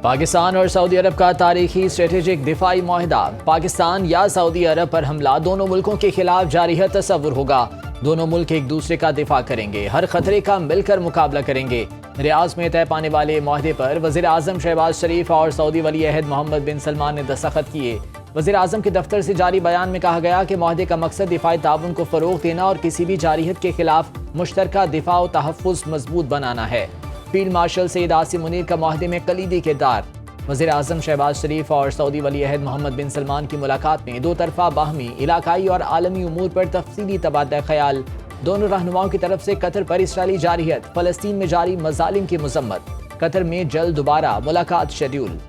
पाकिस्तान और सऊदी अरब का तारीखी स्ट्रेटेजिक दिफाई मुआहदा। पाकिस्तान या सऊदी अरब पर हमला दोनों मुल्कों के खिलाफ जारी है तस्वुर होगा। दोनों मुल्क एक दूसरे का दिफा करेंगे, हर खतरे का मिलकर मुकाबला करेंगे। रियाज में तय पाने वाले मुआहदे पर वज़ीर आज़म शहबाज शरीफ और सऊदी वली अहद मोहम्मद बिन सलमान ने दस्तखत किए। वज़ीर आज़म के दफ्तर से जारी बयान में कहा गया कि मुआहदे का मकसद दिफाई ताउन को फ़रोग़ देना और किसी भी जारियत के खिलाफ मुश्तरका दिफा और तहफ़्फ़ुज़ मजबूत बनाना है। फील्ड मार्शल सैयद आसिम मुनीर का मुआहदे में कलीदी किरदार। वज़ीर आज़म शहबाज शरीफ और सऊदी वली अहद मोहम्मद बिन सलमान की मुलाकात में दो तरफा बाहमी, इलाकाई और आलमी उमूर पर तफसीली तबादला ख्याल। दोनों रहनुमाओं की तरफ से कतर पर इसराइली जारियत, फ़लस्तीन में जारी मज़ालिम की मज़म्मत। कतर में जल्द दोबारा मुलाकात शेड्यूल।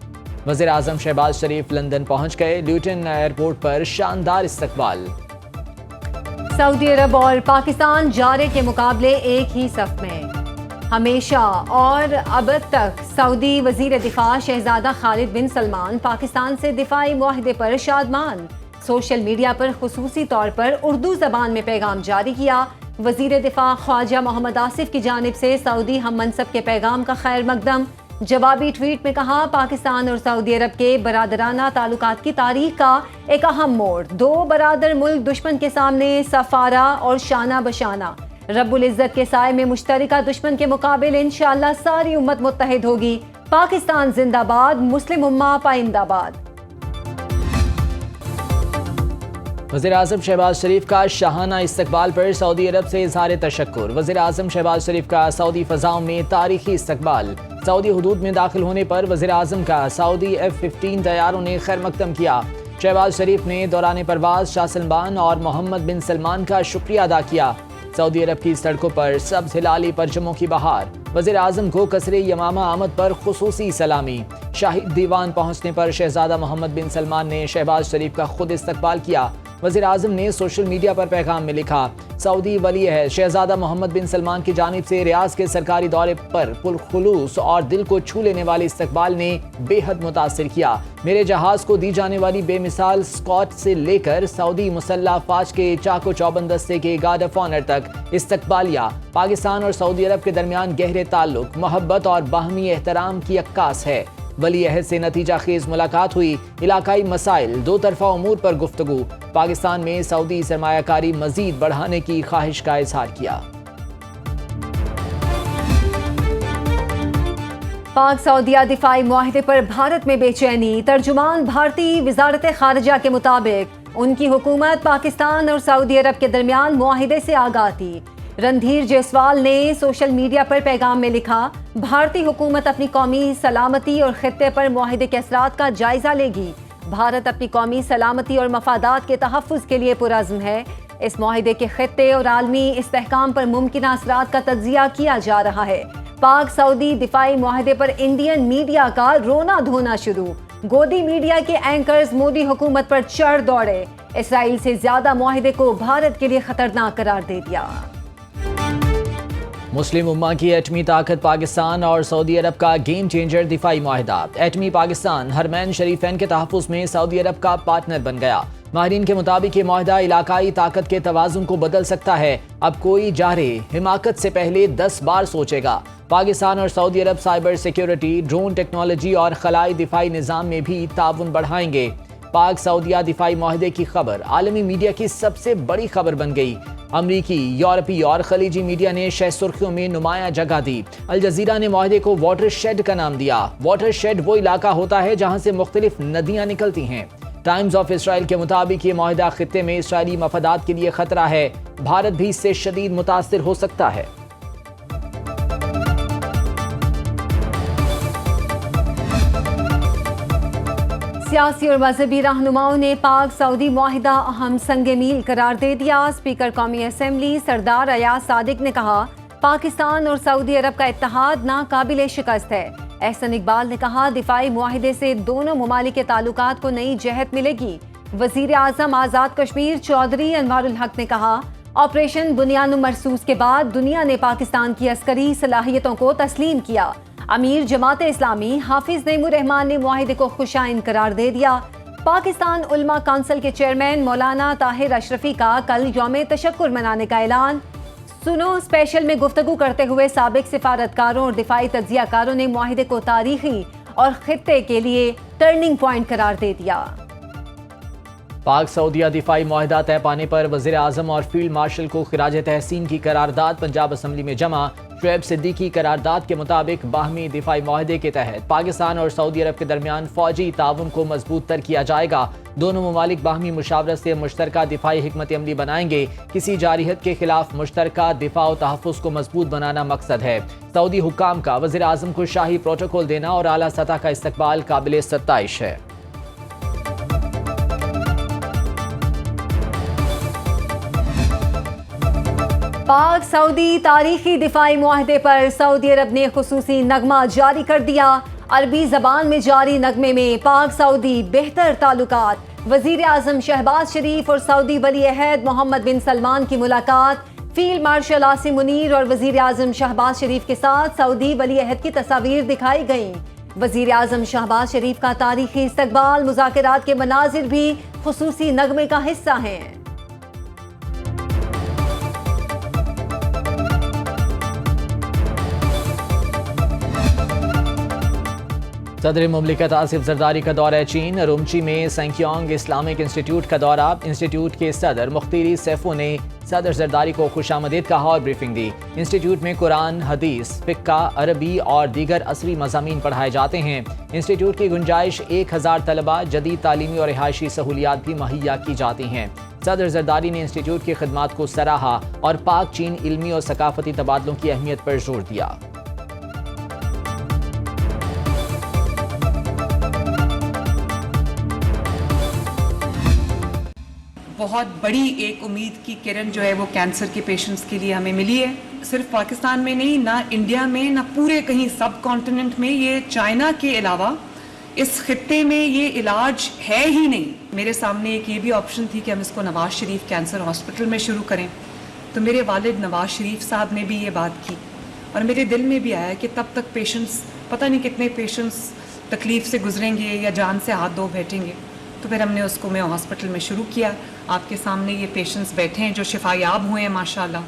वज़ीर आज़म शहबाज शरीफ लंदन पहुँच गए। ल्यूटन एयरपोर्ट पर शानदार इस्तकबाल। सऊदी अरब और पाकिस्तान जारे के मुकाबले एक ही सफ में हमेशा और अब तक। सऊदी वजीर दिफा शहजादा खालिद बिन सलमान पाकिस्तान से दिफाई मुआहदे पर शादमान। सोशल मीडिया पर खुसूसी तौर पर उर्दू जबान में पैगाम जारी किया। वजीर दिफा ख्वाजा मोहम्मद आसिफ की जानिब से सऊदी हम मनसब के पैगाम का खैर मकदम। जवाबी ट्वीट में कहा, पाकिस्तान और सऊदी अरब के बरादराना ताल्लुकात की तारीख का एक अहम मोड़। दो बरादर मुल्क दुश्मन के सामने सफारा और शाना बशाना। रब्बुल इज्जत के साए में मुश्तरका दुश्मन के मुकाबले इंशाअल्लाह सारी उम्मत मुत्तहिद होगी। पाकिस्तान जिंदाबाद, मुस्लिम उम्मा पाइंदाबाद। वज़ीर आज़म शहबाज शरीफ का शाहाना इस्तकबाल पर सऊदी अरब से इज़हार तशक्कुर। वज़ीर आज़म शहबाज शरीफ का सऊदी फ़ज़ाओं में तारीखी इस्तकबाल। सऊदी हुदूद में दाखिल होने पर वज़ीर आज़म का सऊदी F-15 तैयारों ने खैर मकदम किया। शहबाज शरीफ ने दौरान परवाज शाह सलमान और मोहम्मद बिन सलमान का शुक्रिया अदा किया। सऊदी अरब की सड़कों पर सब्ज़ हिलाली परचमों की बहार। वज़ीर आज़म को कसरे यमामा आमद पर खुसूसी सलामी। शाही दीवान पहुँचने पर शहजादा मोहम्मद बिन सलमान ने शहबाज शरीफ का खुद इस्तकबाल किया। वज़ीर आज़म ने सोशल मीडिया पर पैगाम में लिखा, सऊदी वली अहद शहजादा मोहम्मद बिन सलमान की जानिब से रियाज के सरकारी दौरे पर पुरखुलूस और दिल को छू लेने वाले इस्तकबाल ने बेहद मुतासिर किया। मेरे जहाज़ को दी जाने वाली बेमिसाल स्कॉट से लेकर सऊदी मुसल्लह फ़ौज के चाको चौबंद दस्ते के गार्ड ऑफ ऑनर तक इस्तकबालिया पाकिस्तान और सऊदी अरब के दरमियान गहरे ताल्लुक, मोहब्बत और बाहमी एहतराम की अक्कास है। वली अहद से नतीजा खेज मुलाकात हुई। इलाकाई मसाइल, दो तरफा उमूर पर गुफ्तगू। पाकिस्तान में सऊदी सरमायाकारी मजीद बढ़ाने की ख्वाहिश का इजहार किया। पाक सऊदिया दिफाई मुआहदे पर भारत में बेचैनी। तर्जुमान भारतीय वजारत खारजा के मुताबिक उनकी हुकूमत पाकिस्तान और सऊदी अरब के दरमियान मुआहदे से आगाह थी। रणधीर जायसवाल ने सोशल मीडिया पर पैगाम में लिखा, भारतीय हुकूमत अपनी कौमी सलामती और खित्ते पर मुआहदे के असरात का जायजा लेगी। भारत अपनी कौमी सलामती और मफादात के तहफ़्फ़ुज़ के लिए पुरअज़्म है। इस मुआहदे के खित्ते और आलमी इस्तेहकाम पर मुमकिन असरात का तज्ज़िया किया जा रहा है। पाक सऊदी दिफाई मुआहदे पर इंडियन मीडिया का रोना धोना शुरू। गोदी मीडिया के एंकर्स मोदी हुकूमत पर चढ़ दौड़े। इसराइल से ज्यादा मुआहदे को भारत के लिए खतरनाक करार दे दिया। मुस्लिम उम्मा की एटमी ताकत। पाकिस्तान और सऊदी अरब का गेम चेंजर दिफाई मुआहदा। एटमी पाकिस्तान हरमैन शरीफैन के तहफ़्फ़ुज़ में सऊदी अरब का पार्टनर बन गया। माहिरीन के मुताबिक ये मुआहदा इलाकाई ताकत के तवाज़ुन को बदल सकता है। अब कोई जारे हिमाकत से पहले 10 बार सोचेगा। पाकिस्तान और सऊदी अरब साइबर सिक्योरिटी, ड्रोन टेक्नोलॉजी और खलाई दिफाई निज़ाम में भी ताउन बढ़ाएंगे। पाक सऊदिया दिफाई मुआहदे की खबर आलमी मीडिया की सबसे बड़ी खबर बन गई। अमरीकी, यूरोपीय और खलीजी मीडिया ने शह सुर्खियों में नुमाया जगह दी। अल जज़ीरा ने मुआहदे को वाटर शेड का नाम दिया। वाटर शेड वो इलाका होता है जहां से मुख्तलिफ नदियां निकलती हैं। टाइम्स ऑफ इसराइल के मुताबिक ये मुआहदा खित्ते में इसराइली मफादात के लिए खतरा है। भारत भी इससे शदीद मुतासिर हो सकता है। सियासी और मजहबी रहनुमाओं ने पाक सऊदी मुआहिदा अहम संगे मील करार दे दिया। स्पीकर कौमी असम्बली सरदार अयाज सादिक ने कहा, पाकिस्तान और सऊदी अरब का इत्तेहाद नाकाबिले शिकस्त है। एहसन इकबाल ने कहा, दिफाई मुआहिदे से दोनों ममालिक के ताल्लुकात को नई जहत मिलेगी। वजीर आजम आज़ाद कश्मीर चौधरी अनवारुल हक ने कहा, ऑपरेशन बुनियान मरसूस के बाद दुनिया ने पाकिस्तान की अस्करी सलाहियतों को तस्लीम किया। अमीर जमात इस्लामी हाफिज नईमुर रहमान ने मुआहिदे को खुशाइन करार दे दिया। पाकिस्तान उलमा काउंसिल के चेयरमैन मौलाना ताहिर अशरफी का कल यौम तशक्कुर मनाने का ऐलान। सुनो स्पेशल में गुफ्तगू करते हुए साबिक सिफारतकारों और दिफाई तज्जियाकारों ने मुआहिदे को तारीखी और खित्ते के लिए टर्निंग पॉइंट करार दे दिया। पाक सऊदीया दिफाई मुआहदा तय पाने पर वज़ीर आज़म और फील्ड मार्शल को खिराज तहसीन की करारदाद पंजाब असम्बली में जमा। शुएब सिद्दीकी करारदाद के मुताबिक बाहमी दिफाई मुआहदे के तहत पाकिस्तान और सऊदी अरब के दरमियान फौजी ताउन को मजबूत तर किया जाएगा। दोनों ममालिक बाहमी मुशावरत से मुश्तरका दिफाई हिकमत अमली बनाएंगे। किसी जारियत के खिलाफ मुश्तरका दिफा और तहफ़्फ़ुज़ को मजबूत बनाना मकसद है। सऊदी हुक्काम का वज़ीर आज़म को शाही प्रोटोकॉल देना और आला सतह का इस्तकबाल काबिल सत्ताइश है। पाक सऊदी तारीखी दिफाई मुआहदे पर सऊदी अरब ने खुसूसी नगमा जारी कर दिया। अरबी जबान में जारी नगमे में पाक सऊदी बेहतर ताल्लुकात, वजीर आजम शहबाज शरीफ और सऊदी वली अहद मोहम्मद बिन सलमान की मुलाकात, फील्ड मार्शल आसिम मुनीर और वजीर आजम शहबाज शरीफ के साथ सऊदी वली अहद की तस्वीर दिखाई गईं। वजीर आजम शहबाज शरीफ का तारीखी इस्तकबाल, मुज़ाकरात के मनाजिर भी खुसूसी नगमे का हिस्सा हैं। सदर मुमलिकत आसिफ जरदारी का दौरा चीन। रुमची में सेंक्योंग इस्लामिक इंस्टीट्यूट का दौरा। इंस्टीट्यूट के सदर मुख्तिरी सैफो ने सदर जरदारी को खुशामदीद कहा और ब्रीफिंग दी। इंस्टीट्यूट में कुरान, हदीस, फिक्का, अरबी और दीगर असरी मज़ामीन पढ़ाए जाते हैं। इंस्टीट्यूट की गुंजाइश 1000 तलबा, जदीद तालीमी और रिहायशी सहूलियात भी मुहैया की जाती हैं। सदर जरदारी ने इंस्टीट्यूट की खिदमात को सराहा और पाक चीन इल्मी और सकाफती तबादलों की अहमियत पर जोर दिया। बहुत बड़ी एक उम्मीद की किरण जो है वो कैंसर के पेशेंट्स के लिए हमें मिली है। सिर्फ पाकिस्तान में नहीं, ना इंडिया में, ना पूरे कहीं सब कॉन्टिनेंट में। ये चाइना के अलावा इस खित्ते में ये इलाज है ही नहीं। मेरे सामने एक ये भी ऑप्शन थी कि हम इसको नवाज शरीफ कैंसर हॉस्पिटल में शुरू करें, तो मेरे वालिद नवाज शरीफ साहब ने भी ये बात की और मेरे दिल में भी आया कि तब तक पेशेंट्स, पता नहीं कितने पेशेंट्स तकलीफ से गुजरेंगे या जान से हाथ धो बैठेंगे। तो फिर हमने उसको मैं हॉस्पिटल में शुरू किया। आपके सामने ये पेशेंट्स बैठे हैं जो शिफायाब हुए हैं माशाल्लाह।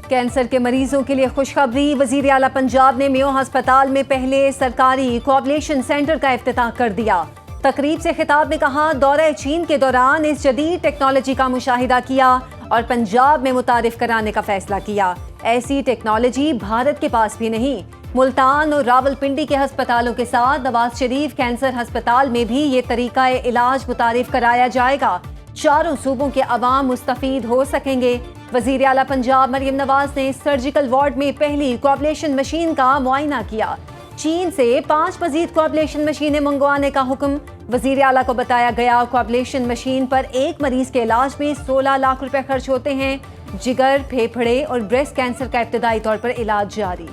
कैंसर के मरीजों के लिए खुशखबरी। वजीर आला पंजाब ने मेयो अस्पताल में पहले सरकारी कोऑपरेशन सेंटर का इफ्तिताह कर दिया। तकरीब से खिताब में कहा, दौरे चीन के दौरान इस जदीद टेक्नोलॉजी का मुशाहिदा किया और पंजाब में मुतारिफ कराने का फैसला किया। ऐसी टेक्नोलॉजी भारत के पास भी नहीं। मुल्तान और रावलपिंडी के अस्पतालों के साथ नवाज शरीफ कैंसर अस्पताल में भी ये तरीका इलाज मुतारिफ कराया जाएगा। चारों सूबों के अवाम मुस्तफीद हो सकेंगे। वजीर आला पंजाब मरियम नवाज ने सर्जिकल वार्ड में पहली कोआबुलेशन मशीन का मुआयना किया। चीन से 5 मजीद कोआबुलेशन मशीनें मंगवाने का हुक्म। वजीर आला को बताया गया, कोआबुलेशन मशीन पर एक मरीज के इलाज में 16 लाख रुपए खर्च होते हैं। जिगर, फेफड़े और ब्रेस्ट कैंसर का इब्तदाई तौर पर इलाज जारी।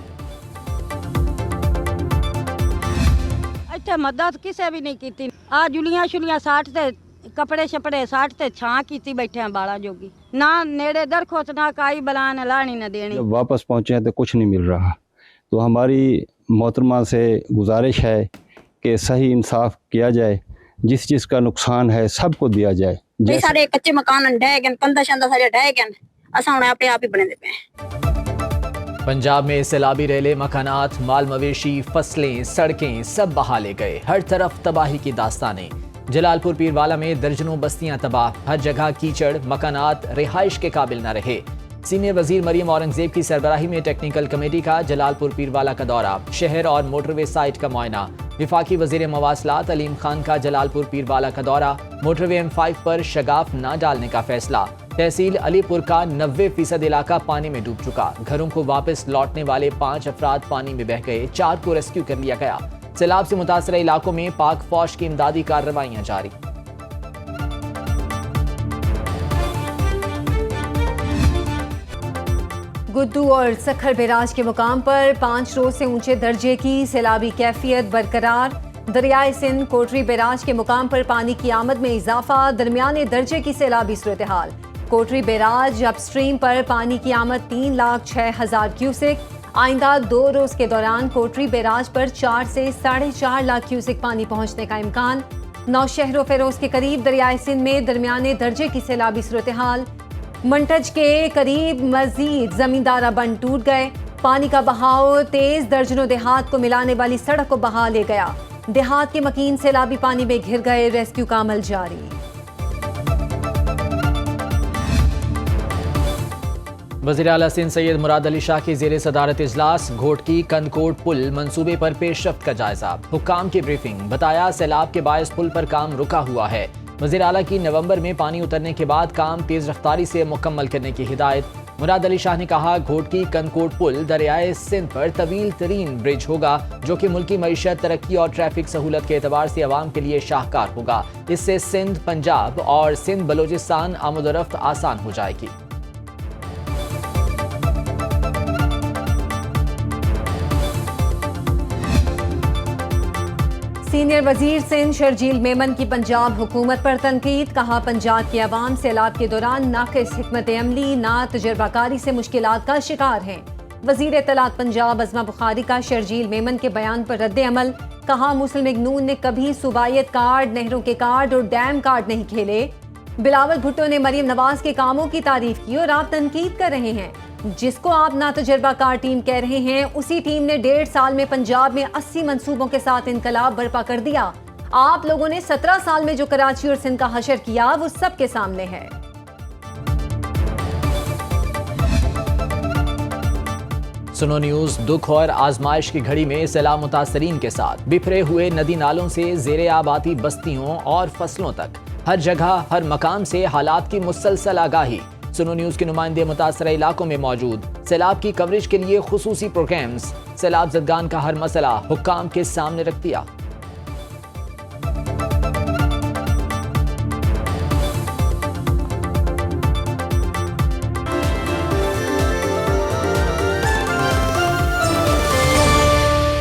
अच्छा, मदद किसे भी नहीं की। आ जुलियां शुलियां साटते, कपड़े शपड़े साटते, छां की बैठे हैं बाला जोगी। ना नेड़े दर खोच, ना काई बलान लानी न देनी। जब वापस पहुँचे हैं तो कुछ नहीं मिल रहा, तो हमारी मोहतरमा से गुजारिश है कि सही इंसाफ किया जाए। जिस चीज़ का नुकसान है सबको दिया जाए। सारे कच्चे मकान ढह गए, कंधा शंधा सारे ढह गए, असा हुण अपने आप ही बने पे। पंजाब में सैलाबी रेले, मकानात, माल मवेशी, फसलें, सड़कें सब बहा ले गए। हर तरफ तबाही की दास्तानें। जलालपुर पीरवाला में दर्जनों बस्तियां तबाह। हर जगह कीचड़, मकानात रिहाइश के काबिल न रहे। सीनियर वजीर मरियम औरंगजेब की सरबराही में टेक्निकल कमेटी का जलालपुर पीरवाला का दौरा। शहर और मोटरवे साइट का मुआयना। विफाकी वजीर मवासलात अलीम खान का जलालपुर पीरवाला का दौरा। मोटरवे M5 पर शगाफ न डालने का फैसला। तहसील अलीपुर का 90% इलाका पानी में डूब चुका। घरों को वापस लौटने वाले 5 अफराद पानी में बह गए। 4 को रेस्क्यू कर लिया गया। सैलाब से मुतासर इलाकों में पाक फौज की इमदादी कार्रवाइयां जारी। गुड्डू और सखर बैराज के मुकाम पर 5 रोज से ऊंचे दर्जे की सैलाबी कैफियत बरकरार। दरियाए सिंध कोटरी बैराज के मुकाम पर पानी की आमद में इजाफा। दरमियाने दर्जे की सैलाबी सूरत हाल। कोटरी बैराज अपस्ट्रीम पर पानी की आमद 3,06,000 क्यूसेक। आइंदा 2 रोज के दौरान कोटरी बैराज पर 4 से 4.5 लाख क्यूसेक पानी पहुंचने का इम्कान। नौशहर फेरोज के करीब दरियाए सिंध में दरमियाने दर्जे की सैलाबी सूरत हाल। मंटज के करीब मजीद जमींदारा बंद टूट गए। पानी का बहाव तेज, दर्जनों देहात को मिलाने वाली सड़क को बहा ले गया। देहात के मकीन सैलाबी पानी में घिर गए, रेस्क्यू का अमल जारी। वज़ीर आला सिंध सैयद मुराद अली शाह की ज़ेरे सदारत इजलास, घोटकी कंदकोट पुल मंसूबे पर पेशरफ्त का जायजा, हुक्काम की ब्रीफिंग, बताया सैलाब के बायस पुल पर काम रुका हुआ है। वज़ीर आला की नवंबर में पानी उतरने के बाद काम तेज रफ्तारी से मुकम्मल करने की हिदायत। मुराद अली शाह ने कहा, घोटकी कंदकोट पुल दरियाए सिंध पर तवील तरीन ब्रिज होगा जो कि मुल्की मईशत, तरक्की और ट्रैफिक सहूलत के एतबार से अवाम के लिए शाहकार होगा। इससे सिंध, पंजाब और सिंध बलोचिस्तान आमदोरफ्त आसान हो जाएगी। सीनियर वजीर सिंध शर्जील मेमन की पंजाब हुकूमत पर तनकीद, कहा पंजाब की आवाम सैलाब के दौरान नाक़िस हिकमत अमली, ना तजर्बाकारी से मुश्किलात का शिकार हैं। वजीर इत्तलात पंजाब अज़मा बुखारी का शर्जील मेमन के बयान पर रद्द अमल, कहा मुस्लिम लीग नून ने कभी सूबायत कार्ड, नहरों के कार्ड और डैम कार्ड नहीं खेले। बिलावल भुट्टो ने मरीम नवाज के कामों की तारीफ की और आप तनकीद कर रहे हैं। जिसको आप ना तजर्बाकार टीम कह रहे हैं, उसी टीम ने 1.5 साल में पंजाब में 80 मंसूबों के साथ इनकलाब बर्पा कर दिया। आप लोगों ने 17 साल में जो कराची और सिंध का हशर किया वो सबके सामने है। सुनो न्यूज, दुख और आजमाइश की घड़ी में सैलाब मुतासरीन के साथ बिखरे हुए नदी नालों से ज़ेरे आबादी बस्तियों और फसलों तक हर जगह हर मकाम से हालात की मुसलसल आगाही। सुनो न्यूज के नुमाइंदे मुतासरा इलाकों में मौजूद, सैलाब की कवरेज के लिए खुसूसी प्रोग्राम्स, सैलाब ज़दगान का हर मसला हुक्काम के सामने रख दिया।